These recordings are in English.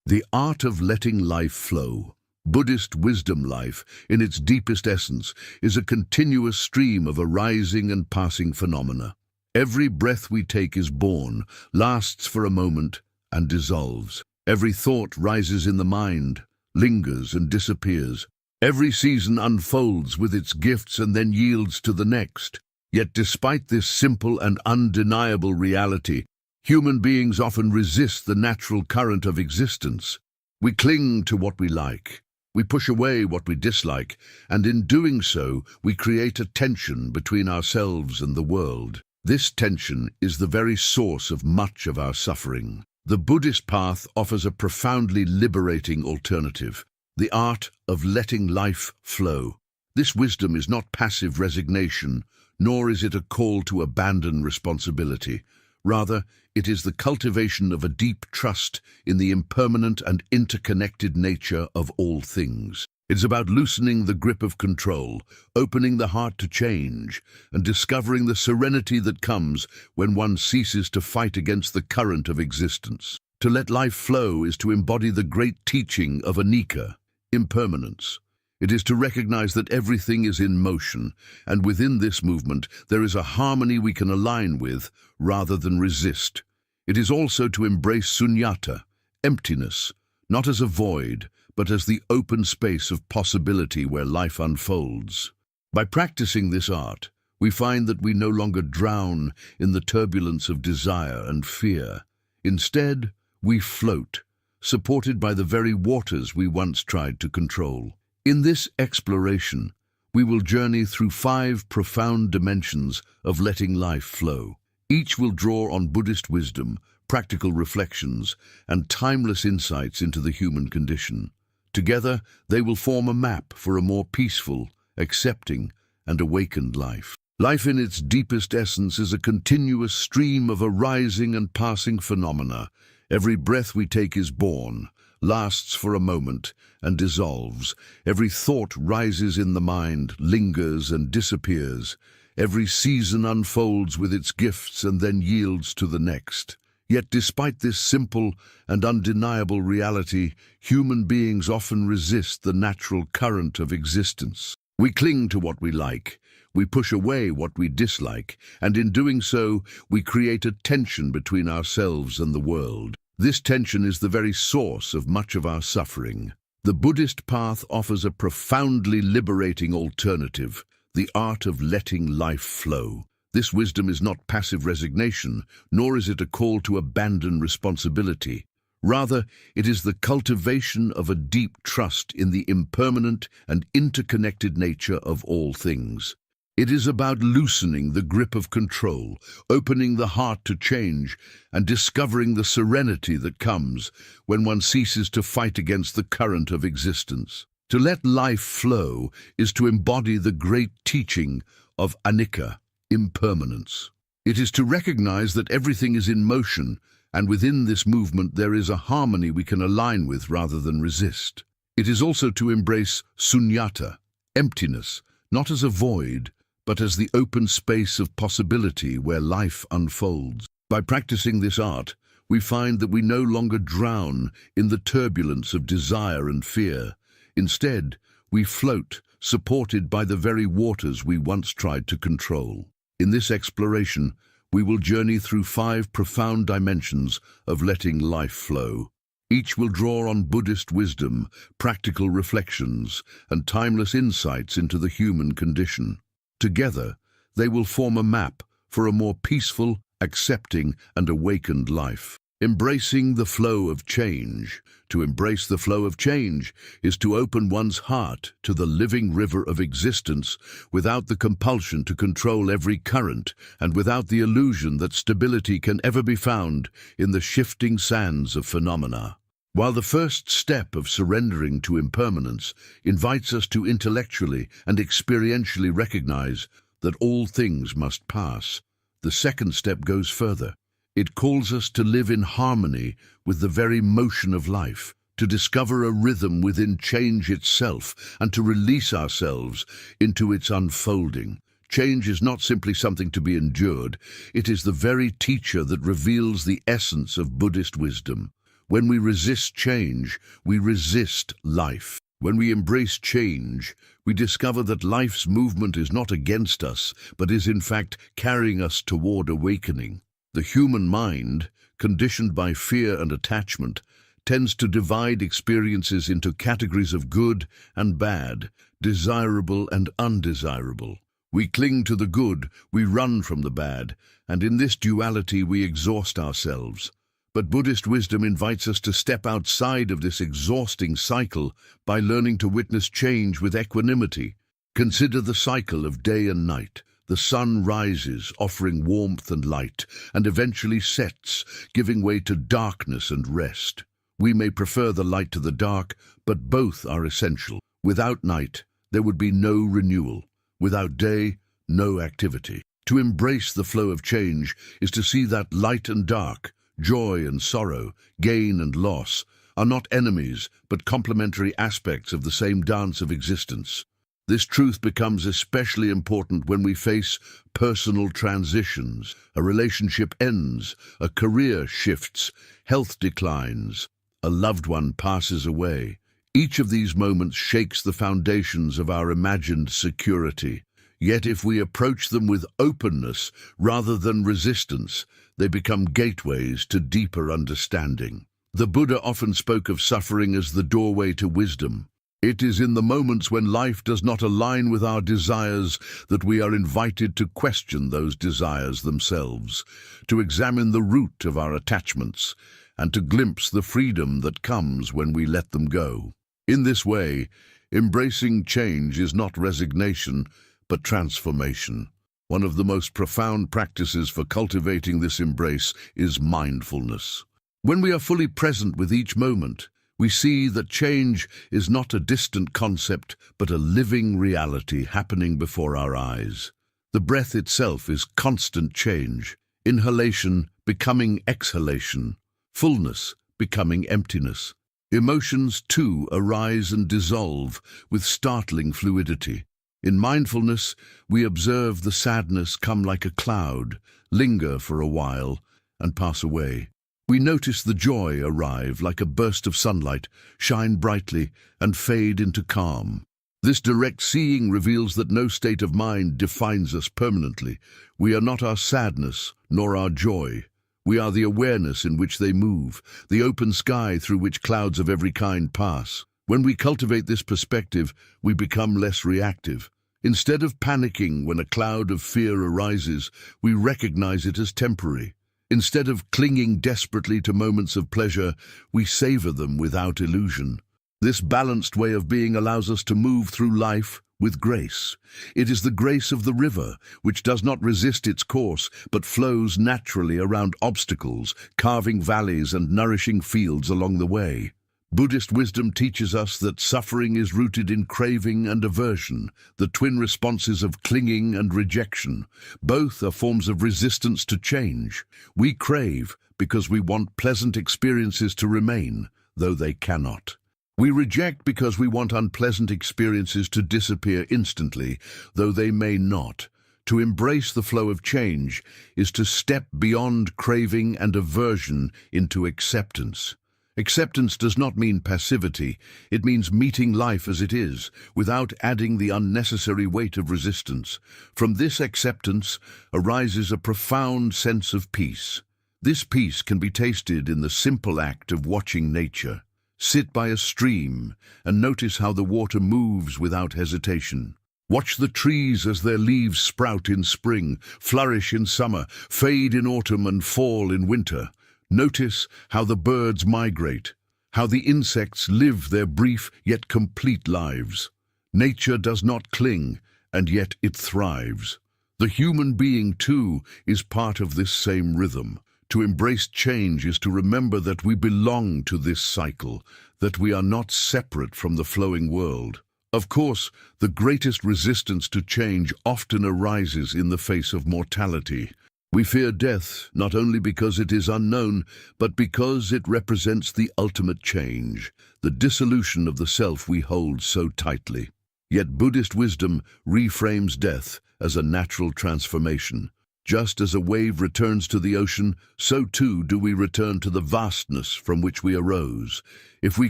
The art of letting life flow. Buddhist wisdom life, in its deepest essence, is a continuous stream of arising and passing phenomena. Every breath we take is born, lasts for a moment, and dissolves. Every thought rises in the mind, lingers and disappears. Every season unfolds with its gifts and then yields to the next. Yet despite this simple and undeniable reality, human beings often resist the natural current of existence. We cling to what we like. We push away what we dislike, and in doing so, we create a tension between ourselves and the world. This tension is the very source of much of our suffering. The Buddhist path offers a profoundly liberating alternative, the art of letting life flow. This wisdom is not passive resignation, nor is it a call to abandon responsibility. Rather, it is the cultivation of a deep trust in the impermanent and interconnected nature of all things. It's about loosening the grip of control, opening the heart to change, and discovering the serenity that comes when one ceases to fight against the current of existence. To let life flow is to embody the great teaching of anicca, impermanence. It is to recognize that everything is in motion, and within this movement there is a harmony we can align with rather than resist. It is also to embrace sunyata, emptiness, not as a void, but as the open space of possibility where life unfolds. By practicing this art, we find that we no longer drown in the turbulence of desire and fear. Instead, we float, supported by the very waters we once tried to control. In this exploration, we will journey through 5 profound dimensions of letting life flow. Each will draw on Buddhist wisdom, practical reflections, and timeless insights into the human condition. Together, they will form a map for a more peaceful, accepting, and awakened life. Life in its deepest essence is a continuous stream of arising and passing phenomena. Every breath we take is born, lasts for a moment, and dissolves. Every thought rises in the mind, lingers and disappears. Every season unfolds with its gifts and then yields to the next. Yet despite this simple and undeniable reality, human beings often resist the natural current of existence. We cling to what we like, we push away what we dislike, and in doing so, we create a tension between ourselves and the world. This tension is the very source of much of our suffering. The Buddhist path offers a profoundly liberating alternative, the art of letting life flow. This wisdom is not passive resignation, nor is it a call to abandon responsibility. Rather, it is the cultivation of a deep trust in the impermanent and interconnected nature of all things. It is about loosening the grip of control, opening the heart to change, and discovering the serenity that comes when one ceases to fight against the current of existence. To let life flow is to embody the great teaching of anicca, impermanence. It is to recognize that everything is in motion, and within this movement there is a harmony we can align with rather than resist. It is also to embrace sunyata, emptiness, not as a void, but as the open space of possibility where life unfolds. By practicing this art, we find that we no longer drown in the turbulence of desire and fear. Instead, we float, supported by the very waters we once tried to control. In this exploration, we will journey through 5 profound dimensions of letting life flow. Each will draw on Buddhist wisdom, practical reflections, and timeless insights into the human condition. Together, they will form a map for a more peaceful, accepting, and awakened life. Embracing the flow of change. To embrace the flow of change is to open one's heart to the living river of existence without the compulsion to control every current and without the illusion that stability can ever be found in the shifting sands of phenomena. While the first step of surrendering to impermanence invites us to intellectually and experientially recognize that all things must pass, the second step goes further. It calls us to live in harmony with the very motion of life, to discover a rhythm within change itself, and to release ourselves into its unfolding. Change is not simply something to be endured, it is the very teacher that reveals the essence of Buddhist wisdom. When we resist change, we resist life. When we embrace change, we discover that life's movement is not against us, but is in fact carrying us toward awakening. The human mind, conditioned by fear and attachment, tends to divide experiences into categories of good and bad, desirable and undesirable. We cling to the good, we run from the bad, and in this duality we exhaust ourselves. But Buddhist wisdom invites us to step outside of this exhausting cycle by learning to witness change with equanimity. Consider the cycle of day and night. The sun rises, offering warmth and light, and eventually sets, giving way to darkness and rest. We may prefer the light to the dark, but both are essential. Without night, there would be no renewal. Without day, no activity. To embrace the flow of change is to see that light and dark, joy and sorrow, gain and loss, are not enemies, but complementary aspects of the same dance of existence. This truth becomes especially important when we face personal transitions. A relationship ends, a career shifts, health declines, a loved one passes away. Each of these moments shakes the foundations of our imagined security. Yet if we approach them with openness rather than resistance, they become gateways to deeper understanding. The Buddha often spoke of suffering as the doorway to wisdom. It is in the moments when life does not align with our desires that we are invited to question those desires themselves, to examine the root of our attachments, and to glimpse the freedom that comes when we let them go. In this way, embracing change is not resignation, but transformation. One of the most profound practices for cultivating this embrace is mindfulness. When we are fully present with each moment, we see that change is not a distant concept, but a living reality happening before our eyes. The breath itself is constant change, inhalation becoming exhalation, fullness becoming emptiness. Emotions, too, arise and dissolve with startling fluidity. In mindfulness, we observe the sadness come like a cloud, linger for a while, and pass away. We notice the joy arrive like a burst of sunlight, shine brightly, and fade into calm. This direct seeing reveals that no state of mind defines us permanently. We are not our sadness, nor our joy. We are the awareness in which they move, the open sky through which clouds of every kind pass. When we cultivate this perspective, we become less reactive. Instead of panicking when a cloud of fear arises, we recognize it as temporary. Instead of clinging desperately to moments of pleasure, we savor them without illusion. This balanced way of being allows us to move through life with grace. It is the grace of the river, which does not resist its course, but flows naturally around obstacles, carving valleys and nourishing fields along the way. Buddhist wisdom teaches us that suffering is rooted in craving and aversion, the twin responses of clinging and rejection. Both are forms of resistance to change. We crave because we want pleasant experiences to remain, though they cannot. We reject because we want unpleasant experiences to disappear instantly, though they may not. To embrace the flow of change is to step beyond craving and aversion into acceptance. Acceptance does not mean passivity. It means meeting life as it is, without adding the unnecessary weight of resistance. From this acceptance arises a profound sense of peace. This peace can be tasted in the simple act of watching nature. Sit by a stream and notice how the water moves without hesitation. Watch the trees as their leaves sprout in spring, flourish in summer, fade in autumn and fall in winter. Notice how the birds migrate, how the insects live their brief yet complete lives. Nature does not cling, and yet it thrives. The human being, too, is part of this same rhythm. To embrace change is to remember that we belong to this cycle, that we are not separate from the flowing world. Of course, the greatest resistance to change often arises in the face of mortality. We fear death not only because it is unknown, but because it represents the ultimate change, the dissolution of the self we hold so tightly. Yet Buddhist wisdom reframes death as a natural transformation. Just as a wave returns to the ocean, so too do we return to the vastness from which we arose. If we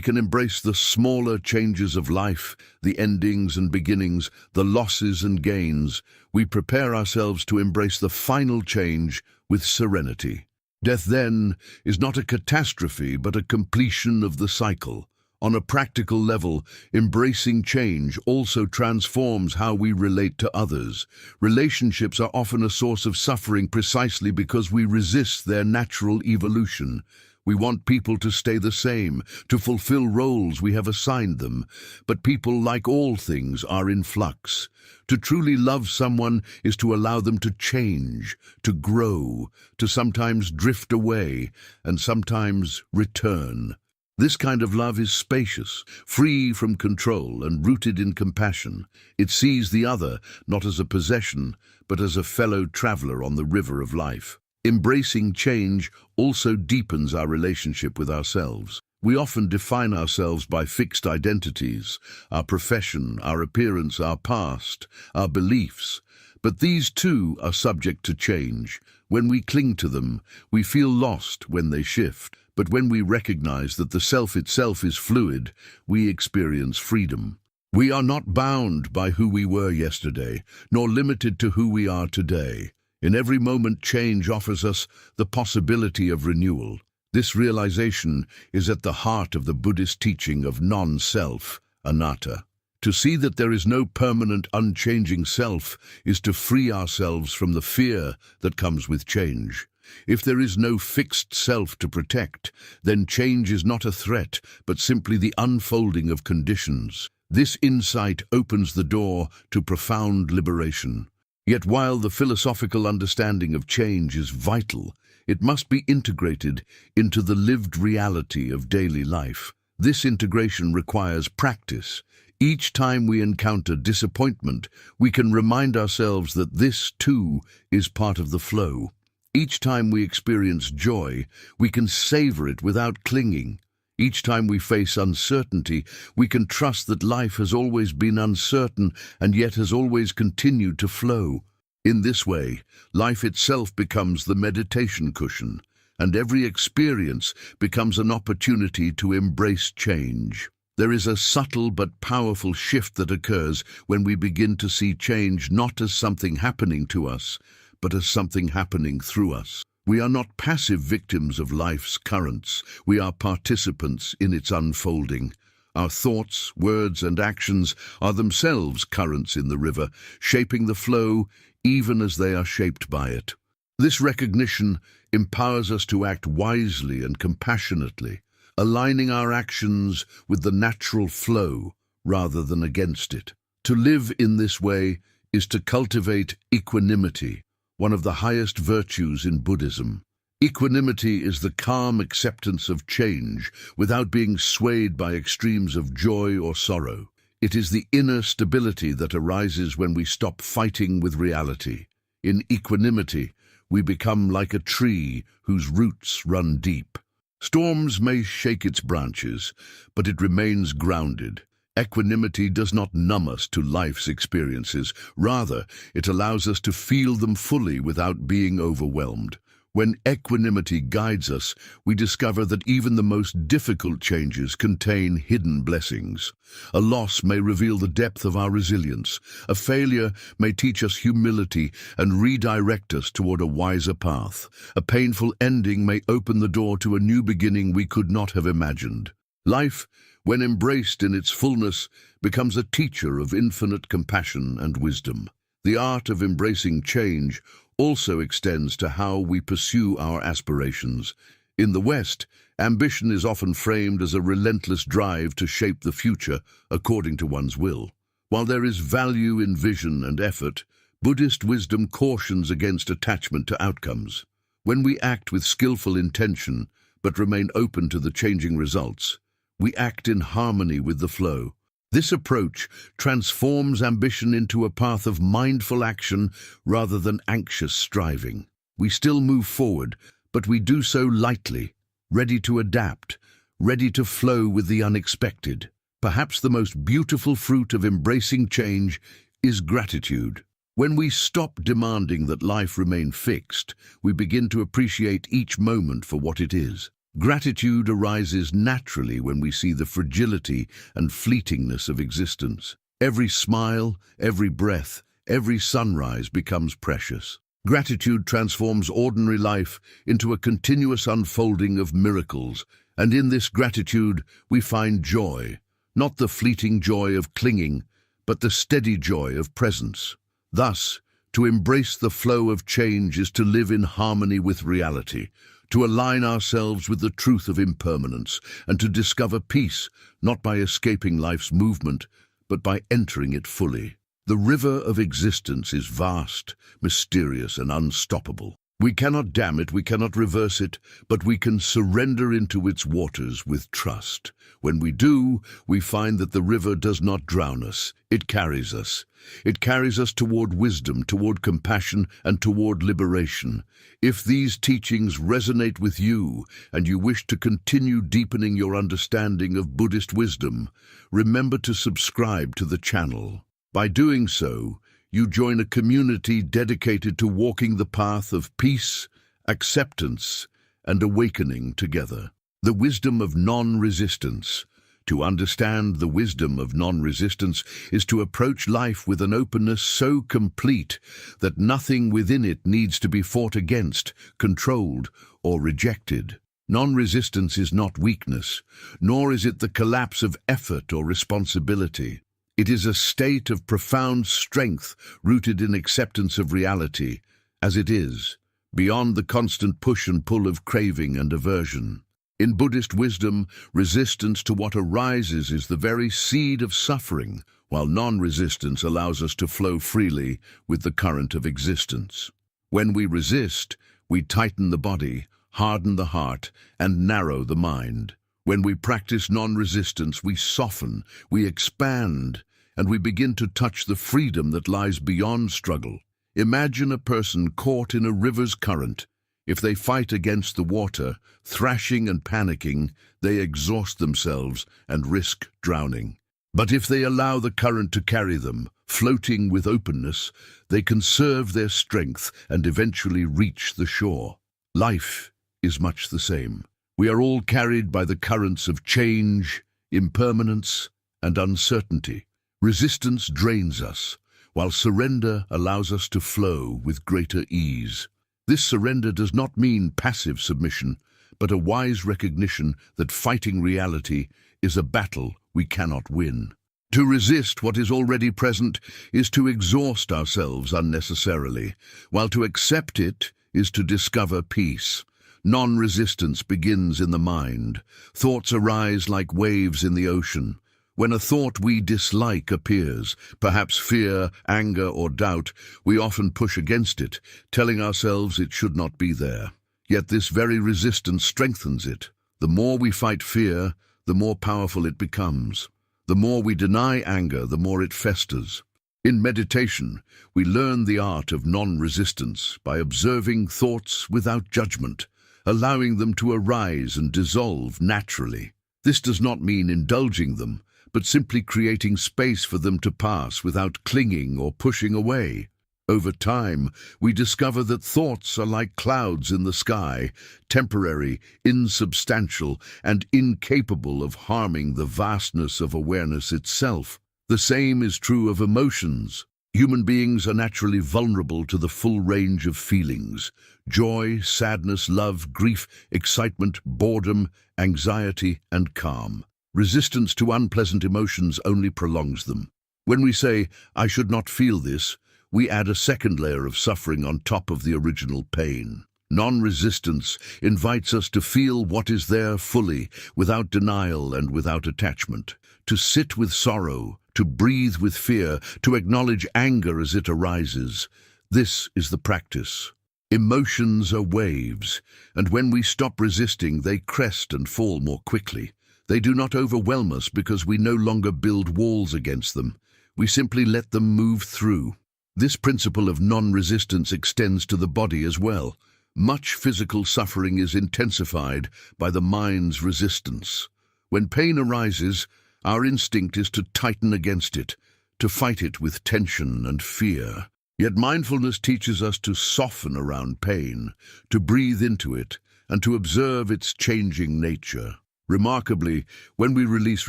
can embrace the smaller changes of life, the endings and beginnings, the losses and gains, we prepare ourselves to embrace the final change with serenity. Death, then, is not a catastrophe but a completion of the cycle. On a practical level, embracing change also transforms how we relate to others. Relationships are often a source of suffering precisely because we resist their natural evolution. We want people to stay the same, to fulfill roles we have assigned them. But people, like all things, are in flux. To truly love someone is to allow them to change, to grow, to sometimes drift away, and sometimes return. This kind of love is spacious, free from control, and rooted in compassion. It sees the other not as a possession, but as a fellow traveler on the river of life. Embracing change also deepens our relationship with ourselves. We often define ourselves by fixed identities, our profession, our appearance, our past, our beliefs. But these too are subject to change. When we cling to them, we feel lost when they shift. But when we recognize that the self itself is fluid, we experience freedom. We are not bound by who we were yesterday, nor limited to who we are today. In every moment, change offers us the possibility of renewal. This realization is at the heart of the Buddhist teaching of non-self, anatta. To see that there is no permanent, unchanging self is to free ourselves from the fear that comes with change. If there is no fixed self to protect, then change is not a threat, but simply the unfolding of conditions. This insight opens the door to profound liberation. Yet while the philosophical understanding of change is vital, it must be integrated into the lived reality of daily life. This integration requires practice. Each time we encounter disappointment, we can remind ourselves that this, too, is part of the flow. Each time we experience joy, we can savor it without clinging. Each time we face uncertainty, we can trust that life has always been uncertain and yet has always continued to flow. In this way, life itself becomes the meditation cushion, and every experience becomes an opportunity to embrace change. There is a subtle but powerful shift that occurs when we begin to see change not as something happening to us, but as something happening through us. We are not passive victims of life's currents. We are participants in its unfolding. Our thoughts, words, and actions are themselves currents in the river, shaping the flow even as they are shaped by it. This recognition empowers us to act wisely and compassionately, aligning our actions with the natural flow rather than against it. To live in this way is to cultivate equanimity, one of the highest virtues in Buddhism. Equanimity is the calm acceptance of change without being swayed by extremes of joy or sorrow. It is the inner stability that arises when we stop fighting with reality. In equanimity, we become like a tree whose roots run deep. Storms may shake its branches, but it remains grounded. Equanimity does not numb us to life's experiences. Rather, it allows us to feel them fully without being overwhelmed. When equanimity guides us, we discover that even the most difficult changes contain hidden blessings. A loss may reveal the depth of our resilience. A failure may teach us humility and redirect us toward a wiser path. A painful ending may open the door to a new beginning we could not have imagined. Life, when embraced in its fullness, becomes a teacher of infinite compassion and wisdom. The art of embracing change also extends to how we pursue our aspirations. In the West, ambition is often framed as a relentless drive to shape the future according to one's will. While there is value in vision and effort, Buddhist wisdom cautions against attachment to outcomes. When we act with skillful intention but remain open to the changing results, we act in harmony with the flow. This approach transforms ambition into a path of mindful action rather than anxious striving. We still move forward, but we do so lightly, ready to adapt, ready to flow with the unexpected. Perhaps the most beautiful fruit of embracing change is gratitude. When we stop demanding that life remain fixed, we begin to appreciate each moment for what it is. Gratitude arises naturally when we see the fragility and fleetingness of existence. Every smile, every breath, every sunrise becomes precious. Gratitude transforms ordinary life into a continuous unfolding of miracles, and in this gratitude we find joy, not the fleeting joy of clinging, but the steady joy of presence. Thus, to embrace the flow of change is to live in harmony with reality, to align ourselves with the truth of impermanence, and to discover peace, not by escaping life's movement, but by entering it fully. The river of existence is vast, mysterious, and unstoppable. We cannot dam it, we cannot reverse it, but we can surrender into its waters with trust. When we do, we find that the river does not drown us, it carries us. It carries us toward wisdom, toward compassion, and toward liberation. If these teachings resonate with you, and you wish to continue deepening your understanding of Buddhist wisdom, remember to subscribe to the channel. By doing so, you join a community dedicated to walking the path of peace, acceptance, and awakening together. The wisdom of non-resistance. To understand the wisdom of non-resistance is to approach life with an openness so complete that nothing within it needs to be fought against, controlled, or rejected. Non-resistance is not weakness, nor is it the collapse of effort or responsibility. It is a state of profound strength rooted in acceptance of reality, as it is, beyond the constant push and pull of craving and aversion. In Buddhist wisdom, resistance to what arises is the very seed of suffering, while non-resistance allows us to flow freely with the current of existence. When we resist, we tighten the body, harden the heart, and narrow the mind. When we practice non-resistance, we soften, we expand, and we begin to touch the freedom that lies beyond struggle. Imagine a person caught in a river's current. If they fight against the water, thrashing and panicking, they exhaust themselves and risk drowning. But if they allow the current to carry them, floating with openness, they conserve their strength and eventually reach the shore. Life is much the same. We are all carried by the currents of change, impermanence, and uncertainty. Resistance drains us, while surrender allows us to flow with greater ease. This surrender does not mean passive submission, but a wise recognition that fighting reality is a battle we cannot win. To resist what is already present is to exhaust ourselves unnecessarily, while to accept it is to discover peace. Non-resistance begins in the mind. Thoughts arise like waves in the ocean. When a thought we dislike appears, perhaps fear, anger, or doubt, we often push against it, telling ourselves it should not be there. Yet this very resistance strengthens it. The more we fight fear, the more powerful it becomes. The more we deny anger, the more it festers. In meditation, we learn the art of non-resistance by observing thoughts without judgment, allowing them to arise and dissolve naturally. This does not mean indulging them, but simply creating space for them to pass without clinging or pushing away. Over time, we discover that thoughts are like clouds in the sky, temporary, insubstantial, and incapable of harming the vastness of awareness itself. The same is true of emotions. Human beings are naturally vulnerable to the full range of feelings: joy, sadness, love, grief, excitement, boredom, anxiety, and calm. Resistance to unpleasant emotions only prolongs them. When we say, "I should not feel this," we add a second layer of suffering on top of the original pain. Non-resistance invites us to feel what is there fully, without denial and without attachment. To sit with sorrow, to breathe with fear, to acknowledge anger as it arises. This is the practice. Emotions are waves, and when we stop resisting, they crest and fall more quickly. They do not overwhelm us because we no longer build walls against them. We simply let them move through. This principle of non-resistance extends to the body as well. Much physical suffering is intensified by the mind's resistance. When pain arises, our instinct is to tighten against it, to fight it with tension and fear. Yet mindfulness teaches us to soften around pain, to breathe into it, and to observe its changing nature. Remarkably, when we release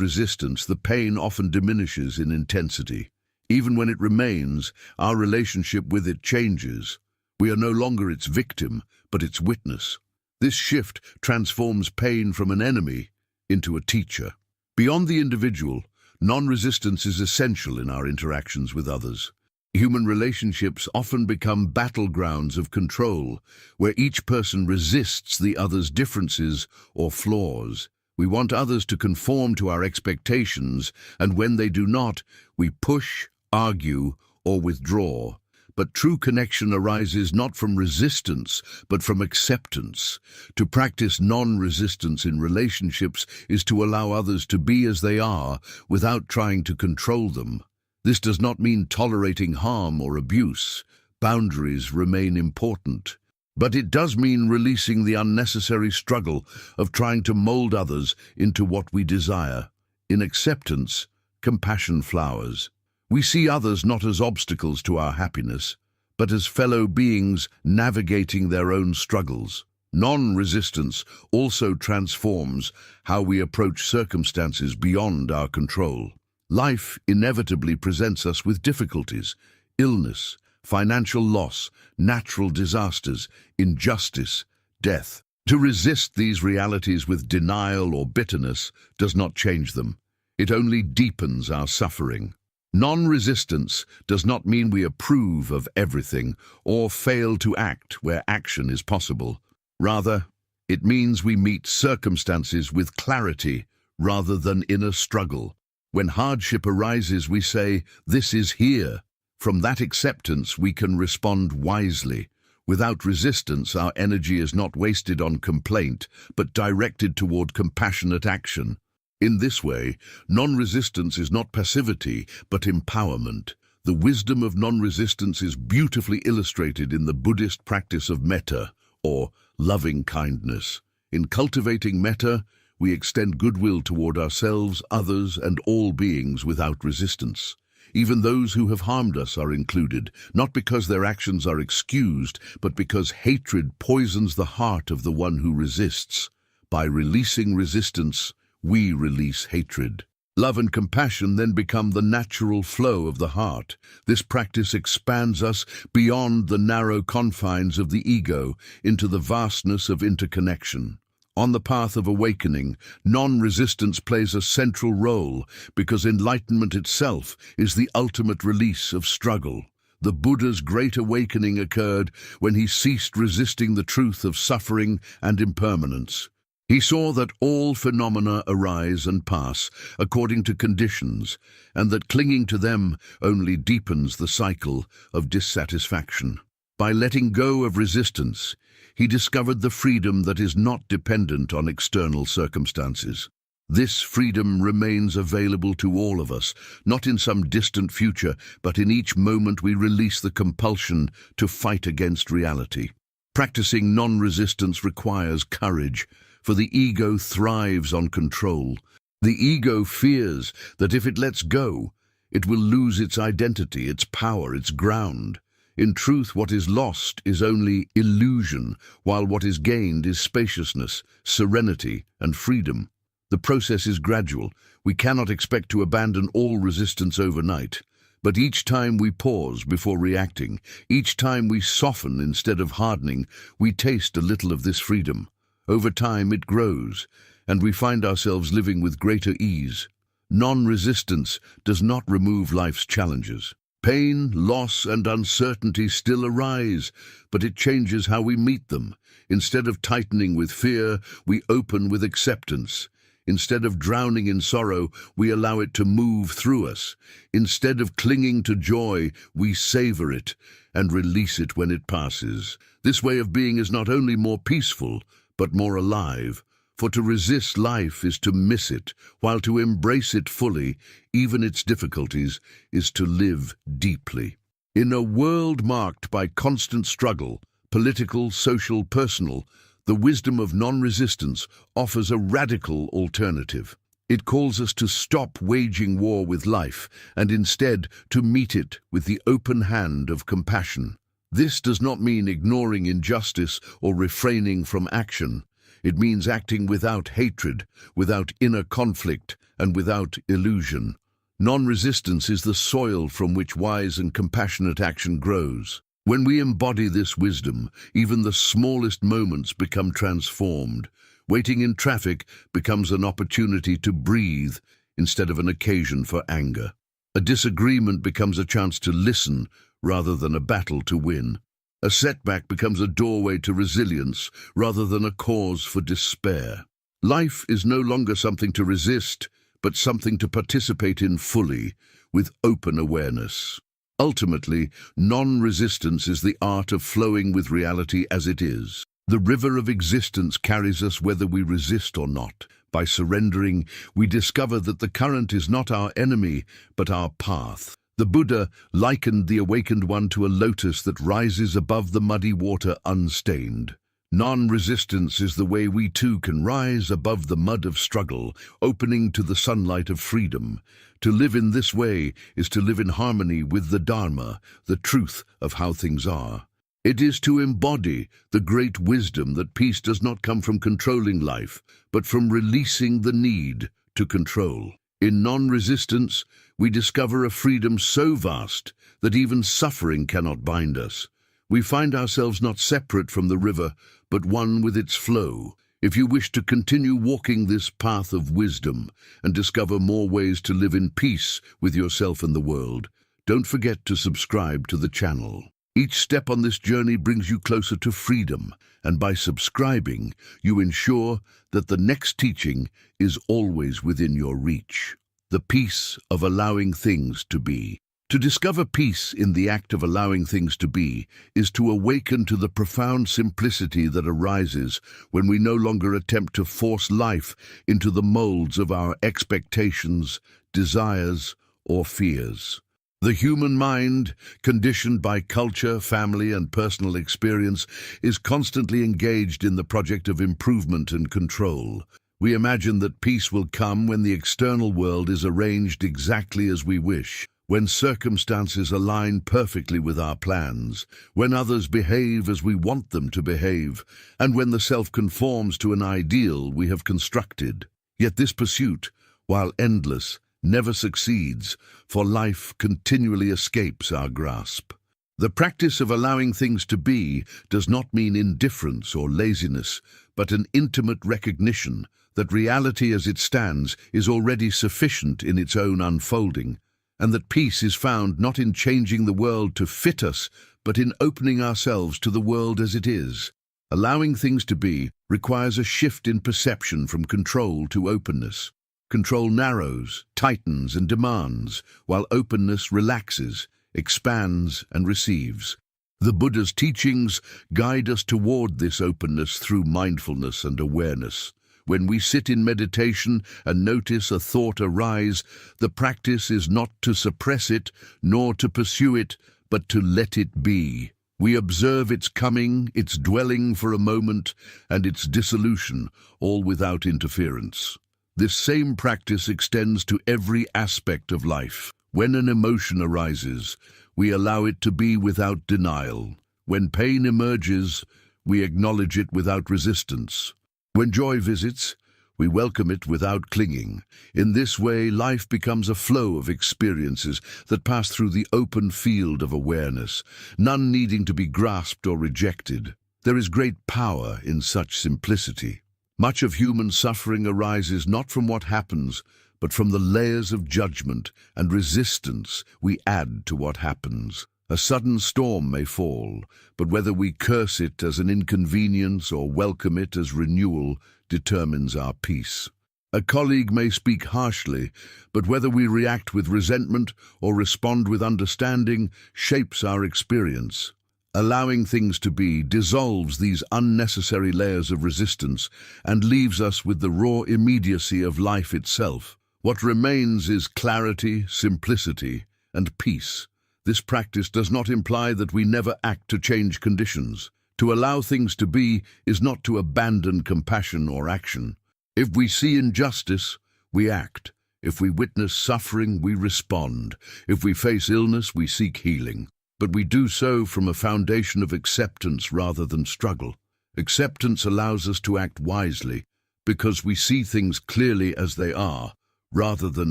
resistance, the pain often diminishes in intensity. Even when it remains, our relationship with it changes. We are no longer its victim, but its witness. This shift transforms pain from an enemy into a teacher. Beyond the individual, non-resistance is essential in our interactions with others. Human relationships often become battlegrounds of control, where each person resists the other's differences or flaws. We want others to conform to our expectations, and when they do not, we push, argue, or withdraw. But true connection arises not from resistance, but from acceptance. To practice non-resistance in relationships is to allow others to be as they are without trying to control them. This does not mean tolerating harm or abuse. Boundaries remain important. But it does mean releasing the unnecessary struggle of trying to mold others into what we desire. In acceptance, compassion flowers. We see others not as obstacles to our happiness, but as fellow beings navigating their own struggles. Non-resistance also transforms how we approach circumstances beyond our control. Life inevitably presents us with difficulties, illness, financial loss, natural disasters, injustice, death. To resist these realities with denial or bitterness does not change them. It only deepens our suffering. Non-resistance does not mean we approve of everything or fail to act where action is possible. Rather, it means we meet circumstances with clarity rather than in a struggle. When hardship arises, we say, "This is here." From that acceptance, we can respond wisely. Without resistance, our energy is not wasted on complaint, but directed toward compassionate action. In this way, non-resistance is not passivity, but empowerment. The wisdom of non-resistance is beautifully illustrated in the Buddhist practice of metta, or loving kindness. In cultivating metta, we extend goodwill toward ourselves, others, and all beings without resistance. Even those who have harmed us are included, not because their actions are excused, but because hatred poisons the heart of the one who resists. By releasing resistance, we release hatred. Love and compassion then become the natural flow of the heart. This practice expands us beyond the narrow confines of the ego into the vastness of interconnection. On the path of awakening, non-resistance plays a central role because enlightenment itself is the ultimate release of struggle. The Buddha's great awakening occurred when he ceased resisting the truth of suffering and impermanence. He saw that all phenomena arise and pass according to conditions, and that clinging to them only deepens the cycle of dissatisfaction. By letting go of resistance, he discovered the freedom that is not dependent on external circumstances. This freedom remains available to all of us, not in some distant future, but in each moment we release the compulsion to fight against reality. Practicing non-resistance requires courage, for the ego thrives on control. The ego fears that if it lets go, it will lose its identity, its power, its ground. In truth, what is lost is only illusion, while what is gained is spaciousness, serenity, and freedom. The process is gradual. We cannot expect to abandon all resistance overnight. But each time we pause before reacting, each time we soften instead of hardening, we taste a little of this freedom. Over time it grows, and we find ourselves living with greater ease. Non-resistance does not remove life's challenges. Pain, loss, and uncertainty still arise, but it changes how we meet them. Instead of tightening with fear, we open with acceptance. Instead of drowning in sorrow, we allow it to move through us. Instead of clinging to joy, we savor it and release it when it passes. This way of being is not only more peaceful, but more alive. For to resist life is to miss it, while to embrace it fully, even its difficulties, is to live deeply. In a world marked by constant struggle, political, social, personal, the wisdom of non-resistance offers a radical alternative. It calls us to stop waging war with life and instead to meet it with the open hand of compassion. This does not mean ignoring injustice or refraining from action. It means acting without hatred, without inner conflict, and without illusion. Non-resistance is the soil from which wise and compassionate action grows. When we embody this wisdom, even the smallest moments become transformed. Waiting in traffic becomes an opportunity to breathe instead of an occasion for anger. A disagreement becomes a chance to listen rather than a battle to win. A setback becomes a doorway to resilience rather than a cause for despair. Life is no longer something to resist, but something to participate in fully, with open awareness. Ultimately, non-resistance is the art of flowing with reality as it is. The river of existence carries us whether we resist or not. By surrendering, we discover that the current is not our enemy, but our path. The Buddha likened the awakened one to a lotus that rises above the muddy water unstained. Non-resistance is the way we too can rise above the mud of struggle, opening to the sunlight of freedom. To live in this way is to live in harmony with the Dharma, the truth of how things are. It is to embody the great wisdom that peace does not come from controlling life, but from releasing the need to control. In non-resistance, we discover a freedom so vast that even suffering cannot bind us. We find ourselves not separate from the river, but one with its flow. If you wish to continue walking this path of wisdom and discover more ways to live in peace with yourself and the world, don't forget to subscribe to the channel. Each step on this journey brings you closer to freedom, and by subscribing, you ensure that the next teaching is always within your reach. The peace of allowing things to be. To discover peace in the act of allowing things to be is to awaken to the profound simplicity that arises when we no longer attempt to force life into the molds of our expectations, desires, or fears. The human mind, conditioned by culture, family, and personal experience, is constantly engaged in the project of improvement and control. We imagine that peace will come when the external world is arranged exactly as we wish, when circumstances align perfectly with our plans, when others behave as we want them to behave, and when the self conforms to an ideal we have constructed. Yet this pursuit, while endless, never succeeds, for life continually escapes our grasp. The practice of allowing things to be does not mean indifference or laziness, but an intimate recognition that reality as it stands is already sufficient in its own unfolding, and that peace is found not in changing the world to fit us, but in opening ourselves to the world as it is. Allowing things to be requires a shift in perception from control to openness. Control narrows, tightens, and demands, while openness relaxes, expands, and receives. The Buddha's teachings guide us toward this openness through mindfulness and awareness. When we sit in meditation and notice a thought arise, the practice is not to suppress it, nor to pursue it, but to let it be. We observe its coming, its dwelling for a moment, and its dissolution, all without interference. This same practice extends to every aspect of life. When an emotion arises, we allow it to be without denial. When pain emerges, we acknowledge it without resistance. When joy visits, we welcome it without clinging. In this way, life becomes a flow of experiences that pass through the open field of awareness, none needing to be grasped or rejected. There is great power in such simplicity. Much of human suffering arises not from what happens, but from the layers of judgment and resistance we add to what happens. A sudden storm may fall, but whether we curse it as an inconvenience or welcome it as renewal determines our peace. A colleague may speak harshly, but whether we react with resentment or respond with understanding shapes our experience. Allowing things to be dissolves these unnecessary layers of resistance and leaves us with the raw immediacy of life itself. What remains is clarity, simplicity, and peace. This practice does not imply that we never act to change conditions. To allow things to be is not to abandon compassion or action. If we see injustice, we act. If we witness suffering, we respond. If we face illness, we seek healing. But we do so from a foundation of acceptance rather than struggle. Acceptance allows us to act wisely because we see things clearly as they are, rather than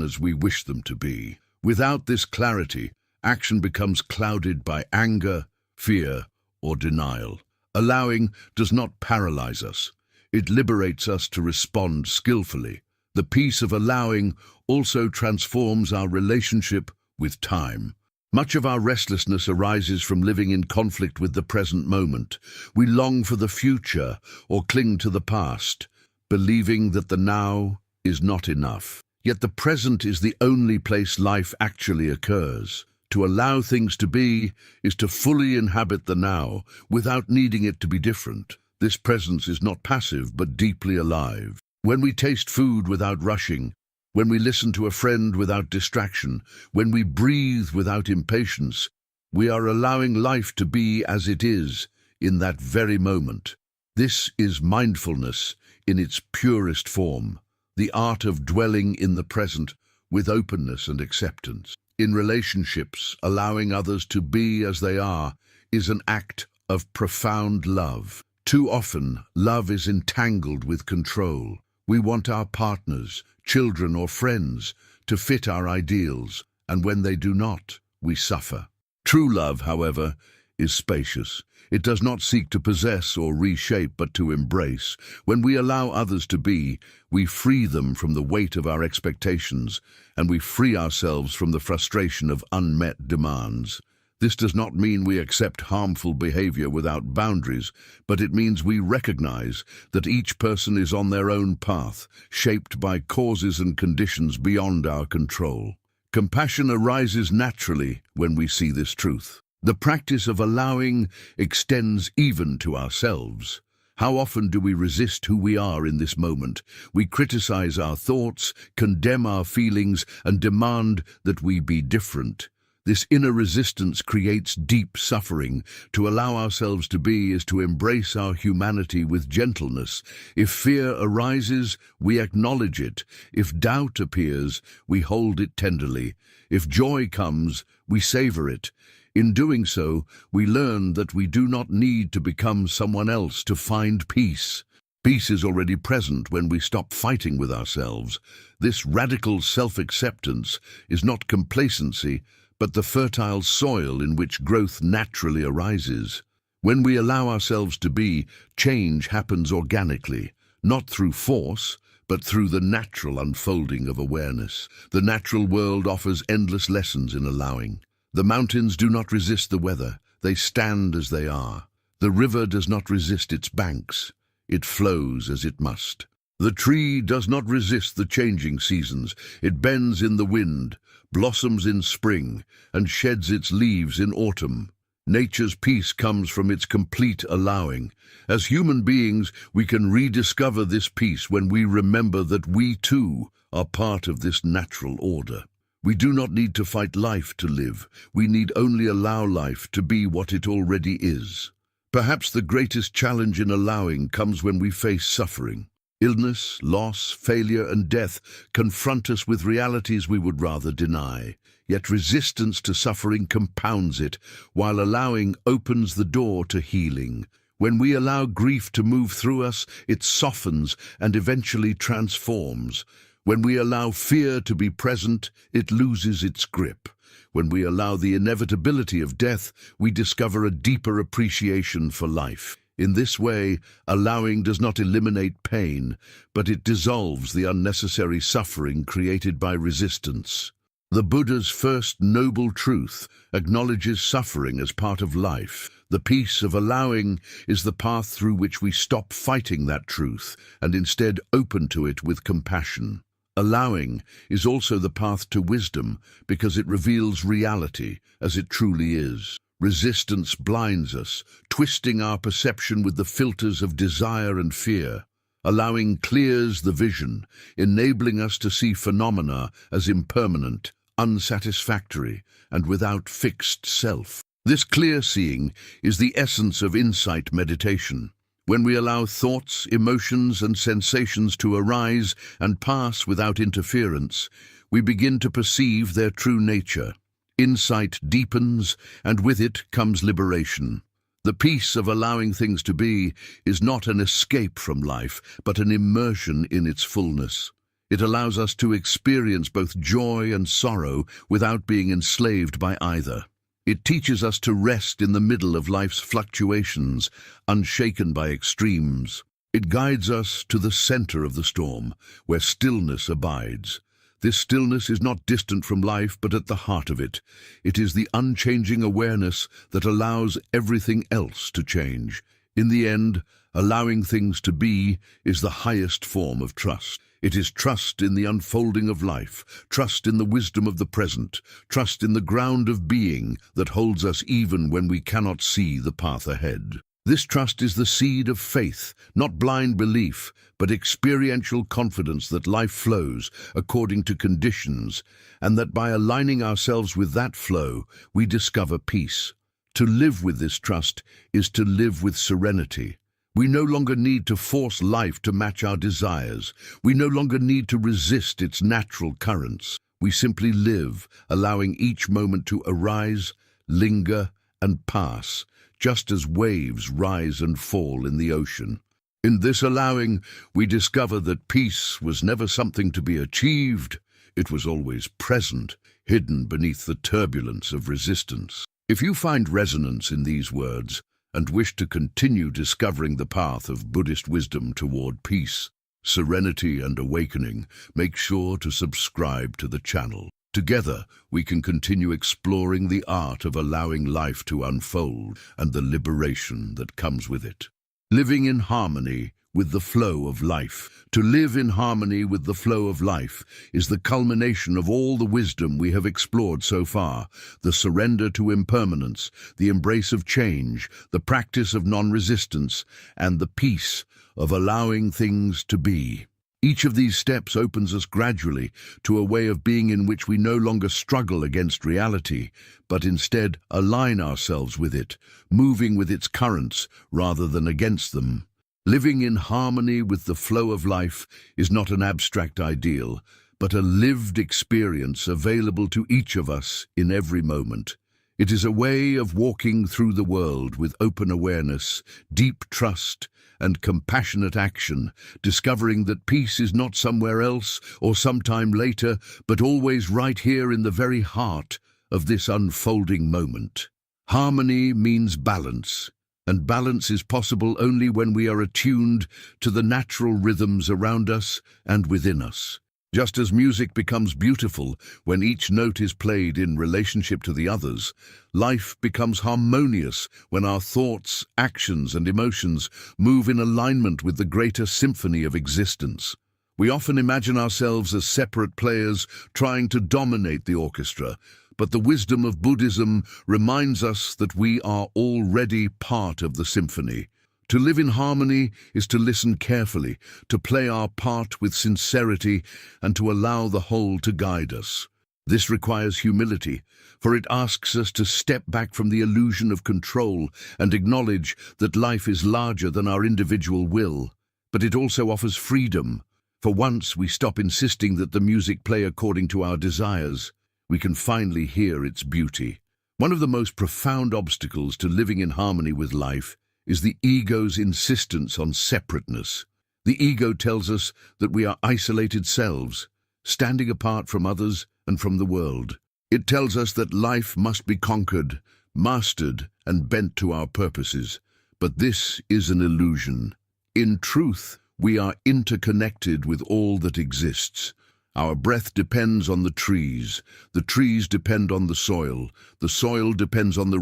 as we wish them to be. Without this clarity, action becomes clouded by anger, fear, or denial. Allowing does not paralyze us. It liberates us to respond skillfully. The peace of allowing also transforms our relationship with time. Much of our restlessness arises from living in conflict with the present moment. We long for the future or cling to the past, believing that the now is not enough. Yet the present is the only place life actually occurs. To allow things to be is to fully inhabit the now without needing it to be different. This presence is not passive but deeply alive. When we taste food without rushing, when we listen to a friend without distraction, when we breathe without impatience, we are allowing life to be as it is in that very moment. This is mindfulness in its purest form, the art of dwelling in the present with openness and acceptance. In relationships, allowing others to be as they are is an act of profound love. Too often, love is entangled with control. We want our partners, children or friends to fit our ideals, and when they do not, we suffer. True love, however, is spacious. It does not seek to possess or reshape, but to embrace. When we allow others to be, we free them from the weight of our expectations, and we free ourselves from the frustration of unmet demands. This does not mean we accept harmful behavior without boundaries, but it means we recognize that each person is on their own path, shaped by causes and conditions beyond our control. Compassion arises naturally when we see this truth. The practice of allowing extends even to ourselves. How often do we resist who we are in this moment? We criticize our thoughts, condemn our feelings, and demand that we be different. This inner resistance creates deep suffering. To allow ourselves to be is to embrace our humanity with gentleness. If fear arises, we acknowledge it. If doubt appears, we hold it tenderly. If joy comes, we savor it. In doing so, we learn that we do not need to become someone else to find peace. Peace is already present when we stop fighting with ourselves. This radical self-acceptance is not complacency, but the fertile soil in which growth naturally arises. When we allow ourselves to be, change happens organically, not through force, but through the natural unfolding of awareness. The natural world offers endless lessons in allowing. The mountains do not resist the weather, they stand as they are. The river does not resist its banks, it flows as it must. The tree does not resist the changing seasons, it bends in the wind, blossoms in spring, and sheds its leaves in autumn. Nature's peace comes from its complete allowing. As human beings, we can rediscover this peace when we remember that we too are part of this natural order. We do not need to fight life to live. We need only allow life to be what it already is. Perhaps the greatest challenge in allowing comes when we face suffering. Illness, loss, failure, and death confront us with realities we would rather deny. Yet resistance to suffering compounds it, while allowing opens the door to healing. When we allow grief to move through us, it softens and eventually transforms. When we allow fear to be present, it loses its grip. When we allow the inevitability of death, we discover a deeper appreciation for life. In this way, allowing does not eliminate pain, but it dissolves the unnecessary suffering created by resistance. The Buddha's first noble truth acknowledges suffering as part of life. The peace of allowing is the path through which we stop fighting that truth and instead open to it with compassion. Allowing is also the path to wisdom because it reveals reality as it truly is. Resistance blinds us, twisting our perception with the filters of desire and fear. Allowing clears the vision, enabling us to see phenomena as impermanent, unsatisfactory, and without fixed self. This clear seeing is the essence of insight meditation. When we allow thoughts, emotions, and sensations to arise and pass without interference, we begin to perceive their true nature. Insight deepens, and with it comes liberation. The peace of allowing things to be is not an escape from life, but an immersion in its fullness. It allows us to experience both joy and sorrow without being enslaved by either. It teaches us to rest in the middle of life's fluctuations, unshaken by extremes. It guides us to the center of the storm, where stillness abides. This stillness is not distant from life, but at the heart of it. It is the unchanging awareness that allows everything else to change. In the end, allowing things to be is the highest form of trust. It is trust in the unfolding of life, trust in the wisdom of the present, trust in the ground of being that holds us even when we cannot see the path ahead. This trust is the seed of faith, not blind belief, but experiential confidence that life flows according to conditions, and that by aligning ourselves with that flow, we discover peace. To live with this trust is to live with serenity. We no longer need to force life to match our desires. We no longer need to resist its natural currents. We simply live, allowing each moment to arise, linger, and pass, just as waves rise and fall in the ocean. In this allowing, we discover that peace was never something to be achieved. It was always present, hidden beneath the turbulence of resistance. If you find resonance in these words and wish to continue discovering the path of Buddhist wisdom toward peace, serenity, and awakening, make sure to subscribe to the channel. Together, we can continue exploring the art of allowing life to unfold and the liberation that comes with it. Living in harmony with the flow of life. To live in harmony with the flow of life is the culmination of all the wisdom we have explored so far: the surrender to impermanence, the embrace of change, the practice of non-resistance, and the peace of allowing things to be. Each of these steps opens us gradually to a way of being in which we no longer struggle against reality, but instead align ourselves with it, moving with its currents rather than against them. Living in harmony with the flow of life is not an abstract ideal, but a lived experience available to each of us in every moment. It is a way of walking through the world with open awareness, deep trust, and compassionate action, discovering that peace is not somewhere else or sometime later, but always right here in the very heart of this unfolding moment. Harmony means balance, and balance is possible only when we are attuned to the natural rhythms around us and within us. Just as music becomes beautiful when each note is played in relationship to the others, life becomes harmonious when our thoughts, actions, and emotions move in alignment with the greater symphony of existence. We often imagine ourselves as separate players trying to dominate the orchestra, but the wisdom of Buddhism reminds us that we are already part of the symphony. To live in harmony is to listen carefully, to play our part with sincerity, and to allow the whole to guide us. This requires humility, for it asks us to step back from the illusion of control and acknowledge that life is larger than our individual will. But it also offers freedom. For once we stop insisting that the music play according to our desires, we can finally hear its beauty. One of the most profound obstacles to living in harmony with life is the ego's insistence on separateness. The ego tells us that we are isolated selves, standing apart from others and from the world. It tells us that life must be conquered, mastered, and bent to our purposes. But this is an illusion. In truth, we are interconnected with all that exists. Our breath depends on the trees depend on the soil depends on the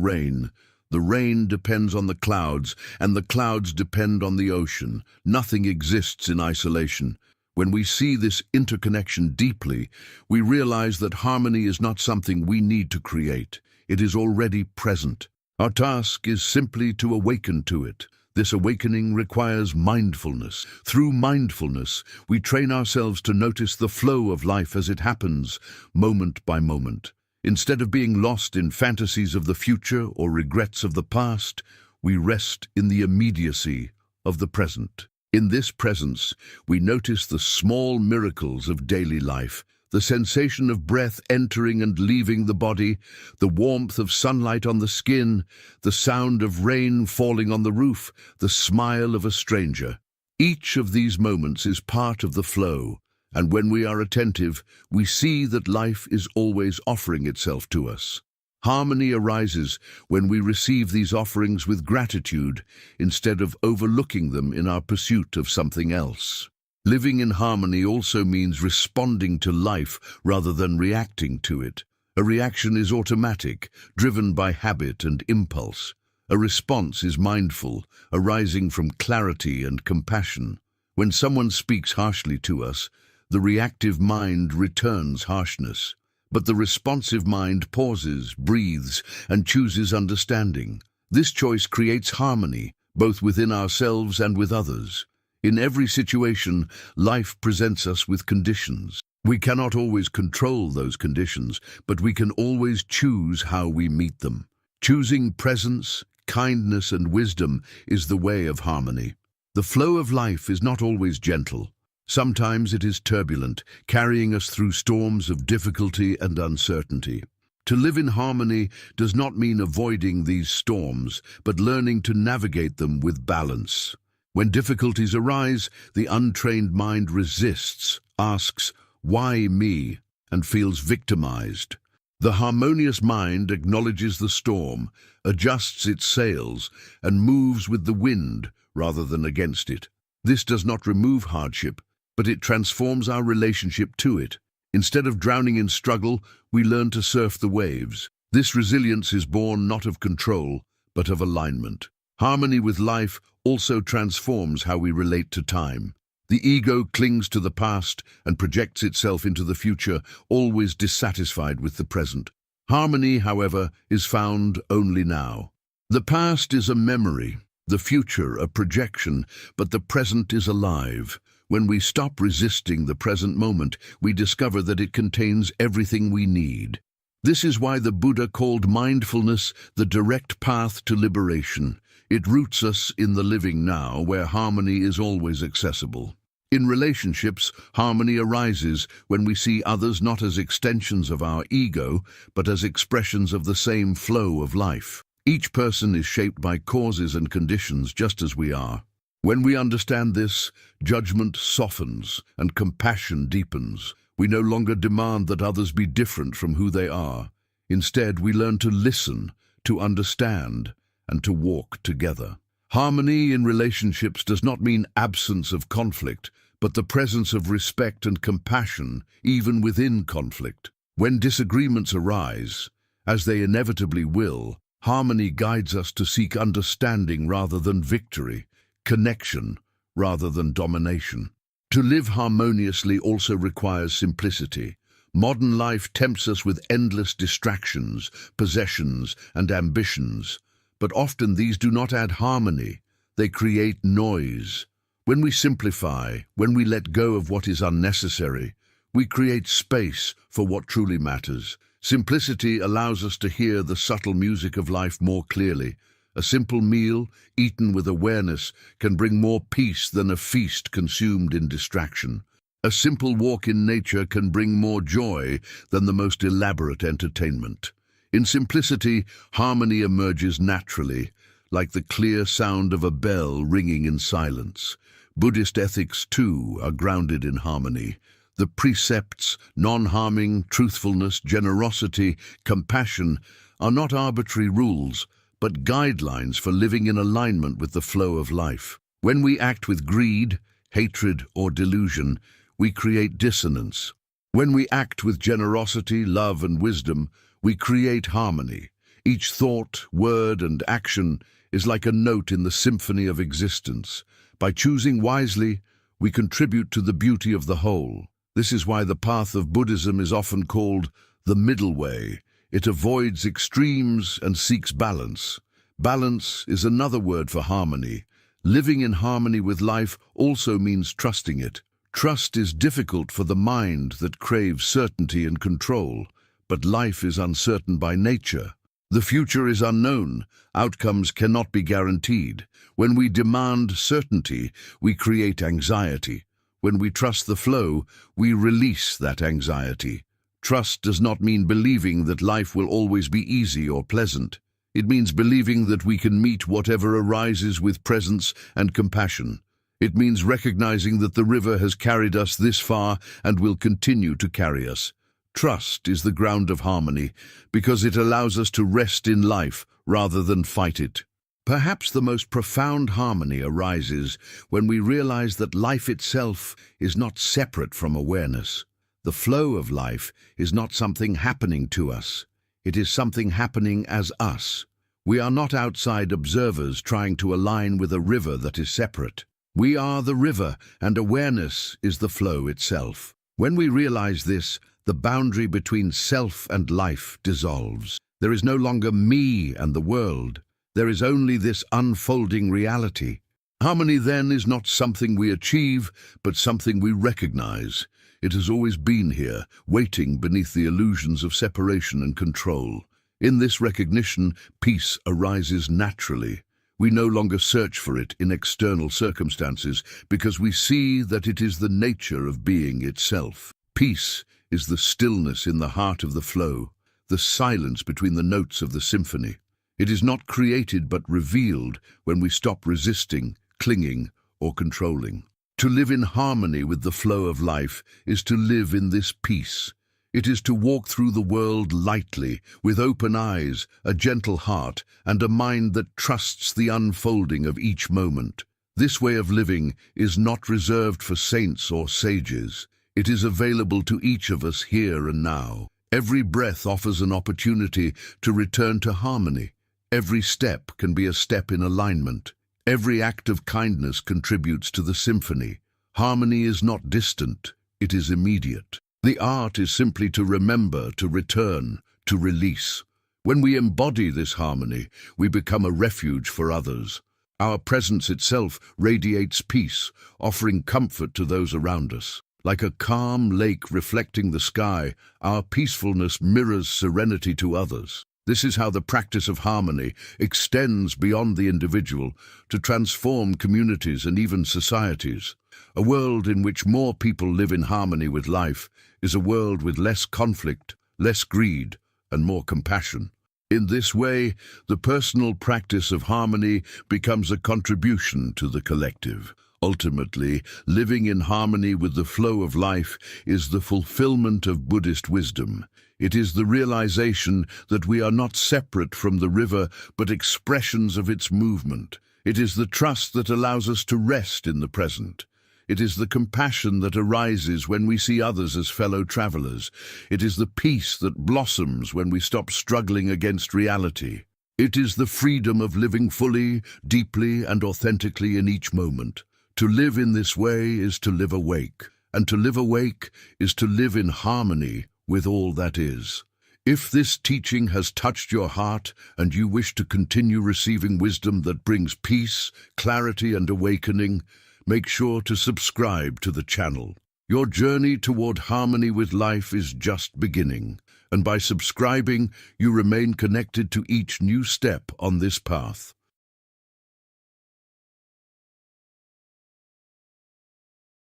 rain depends on the clouds, and the clouds depend on the ocean. Nothing exists in isolation. When we see this interconnection deeply, we realize that harmony is not something we need to create. It is already present. Our task is simply to awaken to it. This awakening requires mindfulness. Through mindfulness, we train ourselves to notice the flow of life as it happens, moment by moment. Instead of being lost in fantasies of the future or regrets of the past, we rest in the immediacy of the present. In this presence, we notice the small miracles of daily life, the sensation of breath entering and leaving the body, the warmth of sunlight on the skin, the sound of rain falling on the roof, the smile of a stranger. Each of these moments is part of the flow, and when we are attentive, we see that life is always offering itself to us. Harmony arises when we receive these offerings with gratitude instead of overlooking them in our pursuit of something else. Living in harmony also means responding to life rather than reacting to it. A reaction is automatic, driven by habit and impulse. A response is mindful, arising from clarity and compassion. When someone speaks harshly to us, the reactive mind returns harshness. But the responsive mind pauses, breathes, and chooses understanding. This choice creates harmony, both within ourselves and with others. In every situation, life presents us with conditions. We cannot always control those conditions, but we can always choose how we meet them. Choosing presence, kindness, and wisdom is the way of harmony. The flow of life is not always gentle. Sometimes it is turbulent, carrying us through storms of difficulty and uncertainty. To live in harmony does not mean avoiding these storms, but learning to navigate them with balance. When difficulties arise, the untrained mind resists, asks, "Why me?" and feels victimized. The harmonious mind acknowledges the storm, adjusts its sails, and moves with the wind rather than against it. This does not remove hardship, but it transforms our relationship to it. Instead of drowning in struggle, we learn to surf the waves. This resilience is born not of control, but of alignment. Harmony with life also transforms how we relate to time. The ego clings to the past and projects itself into the future, always dissatisfied with the present. Harmony, however, is found only now. The past is a memory, the future a projection, but the present is alive. When we stop resisting the present moment, we discover that it contains everything we need. This is why the Buddha called mindfulness the direct path to liberation. It roots us in the living now, where harmony is always accessible. In relationships, harmony arises when we see others not as extensions of our ego, but as expressions of the same flow of life. Each person is shaped by causes and conditions just as we are. When we understand this, judgment softens and compassion deepens. We no longer demand that others be different from who they are. Instead, we learn to listen, to understand, and to walk together. Harmony in relationships does not mean absence of conflict, but the presence of respect and compassion, even within conflict. When disagreements arise, as they inevitably will, harmony guides us to seek understanding rather than victory, connection rather than domination. To live harmoniously also requires simplicity. Modern life tempts us with endless distractions, possessions, and ambitions, but often these do not add harmony. They create noise. When we simplify, when we let go of what is unnecessary, we create space for what truly matters. Simplicity allows us to hear the subtle music of life more clearly. A simple meal, eaten with awareness, can bring more peace than a feast consumed in distraction. A simple walk in nature can bring more joy than the most elaborate entertainment. In simplicity, harmony emerges naturally, like the clear sound of a bell ringing in silence. Buddhist ethics, too, are grounded in harmony. The precepts, non-harming, truthfulness, generosity, compassion, are not arbitrary rules, but guidelines for living in alignment with the flow of life. When we act with greed, hatred, or delusion, we create dissonance. When we act with generosity, love, and wisdom, we create harmony. Each thought, word, and action is like a note in the symphony of existence. By choosing wisely, we contribute to the beauty of the whole. This is why the path of Buddhism is often called the middle way. It avoids extremes and seeks balance. Balance is another word for harmony. Living in harmony with life also means trusting it. Trust is difficult for the mind that craves certainty and control, but life is uncertain by nature. The future is unknown. Outcomes cannot be guaranteed. When we demand certainty, we create anxiety. When we trust the flow, we release that anxiety. Trust does not mean believing that life will always be easy or pleasant. It means believing that we can meet whatever arises with presence and compassion. It means recognizing that the river has carried us this far and will continue to carry us. Trust is the ground of harmony because it allows us to rest in life rather than fight it. Perhaps the most profound harmony arises when we realize that life itself is not separate from awareness. The flow of life is not something happening to us. It is something happening as us. We are not outside observers trying to align with a river that is separate. We are the river, and awareness is the flow itself. When we realize this, the boundary between self and life dissolves. There is no longer me and the world. There is only this unfolding reality. Harmony then is not something we achieve, but something we recognize. It has always been here, waiting beneath the illusions of separation and control. In this recognition, peace arises naturally. We no longer search for it in external circumstances because we see that it is the nature of being itself. Peace is the stillness in the heart of the flow, the silence between the notes of the symphony. It is not created but revealed when we stop resisting, clinging, or controlling. To live in harmony with the flow of life is to live in this peace. It is to walk through the world lightly, with open eyes, a gentle heart, and a mind that trusts the unfolding of each moment. This way of living is not reserved for saints or sages. It is available to each of us here and now. Every breath offers an opportunity to return to harmony. Every step can be a step in alignment. Every act of kindness contributes to the symphony. Harmony is not distant, it is immediate. The art is simply to remember, to return, to release. When we embody this harmony, we become a refuge for others. Our presence itself radiates peace, offering comfort to those around us. Like a calm lake reflecting the sky, our peacefulness mirrors serenity to others. This is how the practice of harmony extends beyond the individual to transform communities and even societies. A world in which more people live in harmony with life is a world with less conflict, less greed, and more compassion. In this way, the personal practice of harmony becomes a contribution to the collective. Ultimately, living in harmony with the flow of life is the fulfillment of Buddhist wisdom. It is the realization that we are not separate from the river, but expressions of its movement. It is the trust that allows us to rest in the present. It is the compassion that arises when we see others as fellow travelers. It is the peace that blossoms when we stop struggling against reality. It is the freedom of living fully, deeply, and authentically in each moment. To live in this way is to live awake, and to live awake is to live in harmony with all that is. If this teaching has touched your heart and you wish to continue receiving wisdom that brings peace, clarity, and awakening, make sure to subscribe to the channel. Your journey toward harmony with life is just beginning, and by subscribing, you remain connected to each new step on this path.